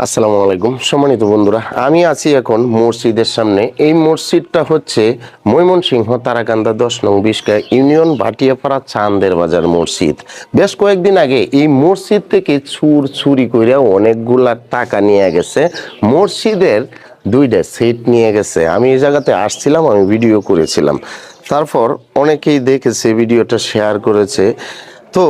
আসসালামু আলাইকুম সম্মানিত বন্ধুরা, আমি আছি এখন মসজিদের সামনে। এই মসজিদটা হচ্ছে ময়মনসিংহ তারাকান্দা 10 নং বিশকা ইউনিয়ন ভাটিয়াপাড়া চান্দের বাজার মসজিদ। বেশ কয়েকদিন আগে এই মসজিদ থেকে চুরি করে অনেকগুলা টাকা নিয়ে গেছে। মসজিদের 2টা সেট নিয়ে গেছে। আমি এই জায়গাতে আসছিলাম, আমি ভিডিও করেছিলাম। তারপর অনেকেই দেখেছে, ভিডিওটা শেয়ার করেছে। তো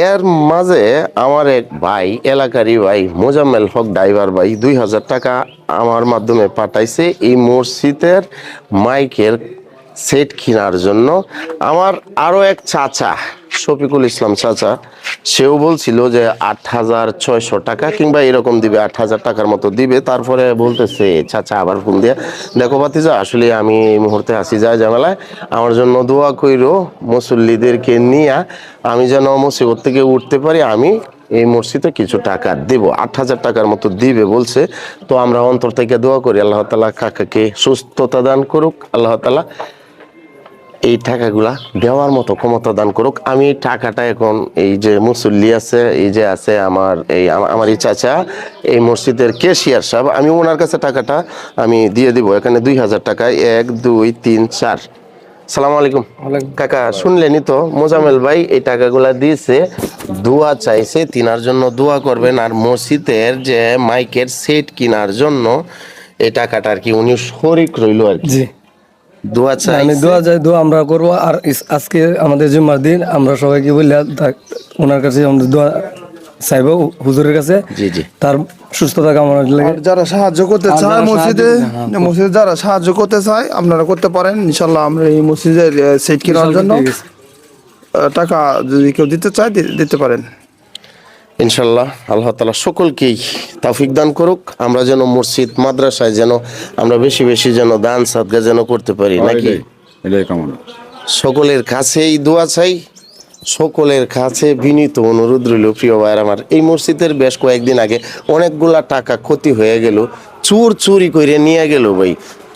এর মাঝে আমার এক ভাই, এলাকারই ভাই মোজাম্মেল হক ড্রাইভার ভাই 2000 টাকা আমার মাধ্যমে পাঠাইছে এই মসজিদের মাইকের সেট কেনার জন্য। আমার আরও এক চাচা, শফিকুল ইসলাম চাচা, সেও বলছিল যে 8600 টাকা কিংবা এরকম দিবে, 8000 টাকার মতো দিবে। তারপরে বলতেছে চাচা আবার ফোন দিয়ে, দেখো ভাতিজা, আসলে আমি এই মুহূর্তে আসি যায় ঝামেলায়, আমার জন্য দোয়া কইরো, মুসল্লিদেরকে নিয়ে আমি যেন মুসিবত থেকে উঠতে পারি। আমি এই মসজিদে কিছু টাকা দেব, 8000 টাকার মতো দিবে বলছে। তো আমরা অন্তর থেকে দোয়া করি, আল্লাহ তাআলা কাকাকে সুস্থতা দান করুক, আল্লাহ তাআলা এই টাকাগুলা দেওয়ার মতো ক্ষমতা দান করুক। আমি এই টাকাটা এখন এই যে মুসল্লি আছে, এই যে আছে আমার আমার এই চাচা, এই মসজিদের ক্যাশিয়ার সাহেব, আমি ওনার কাছে টাকাটা আমি দিয়ে দিব। এখানে 2000 টাকায় 1 2 3 4। সালাম আলাইকুম কাকা, শুনলেনই তো মোজামেল ভাই এই টাকাগুলা দিয়েছে, দোয়া চাইছে, তিনার জন্য দোয়া করবেন। আর মসজিদের যে মাইকের সেট কেনার জন্য এই টাকাটা আর কি উনি শরিক রইল আর কি। দোয়া চাই, দোয়া আমরা করবো। আর আজকে আমাদের জুম্মার দিন, আমরা সবাইকে বললে ওনার কাছে আমাদের দোয়া চাইবো হুজুরের কাছে। জি জি, তার সুস্থতা কামনার লাগে। যারা সাহায্য করতে চায় মসজিদে যারা সাহায্য করতে চায় আপনারা করতে পারেন। ইনশাল্লাহ আমরা এই মসজিদের সেট কেনার জন্য টাকা যদি কেউ দিতে চায় দিতে পারেন ইনশাল্লাহ। আল্লাহ তাআলা সকলকেই তৌফিক দান করুক। আমরা যেন মসজিদ মাদ্রাসায় যেন আমরা বেশি বেশি যেন দান সাদকা যেন করতে পারি, নাকি? সকলের কাছেই দোয়া চাই, সকলের কাছে বিনীত অনুরোধ রইল। প্রিয় ভাইয়ের আমার, এই মসজিদের বেশ কয়েকদিন আগে অনেকগুলা টাকা ক্ষতি হয়ে গেল, চুরি করে নিয়ে গেল। ভাই,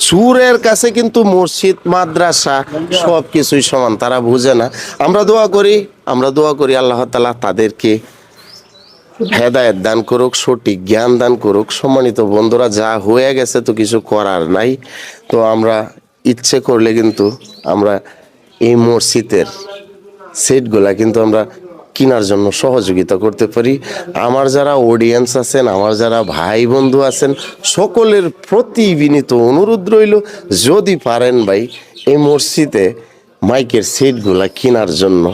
চুরের কাছে কিন্তু মসজিদ মাদ্রাসা সব কিছুই সমান, তারা বুঝে না। আমরা দোয়া করি আল্লাহ তাআলা তাদেরকে হেদায়েত দান করুক, সঠিক জ্ঞান দান করুক। সম্মানিত বন্ধুরা, যা হয়ে গেছে তো কিছু করার নাই। তো আমরা ইচ্ছে করলে কিন্তু আমরা এই মসজিদের সেটগুলা কিন্তু আমরা কেনার জন্য সহযোগিতা করতে পারি। আমার যারা অডিয়েন্স আছেন, আমার যারা ভাই বন্ধু আছেন, সকলের প্রতি বিনীত অনুরোধ রইল, যদি পারেন ভাই এই মসজিদে মাইকের সেটগুলা কেনার জন্য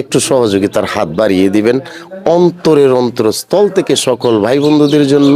একটু সহযোগিতার হাত বাড়িয়ে দিবেন অন্তরের অন্তরস্থল থেকে সকল ভাই বন্ধুদের জন্য।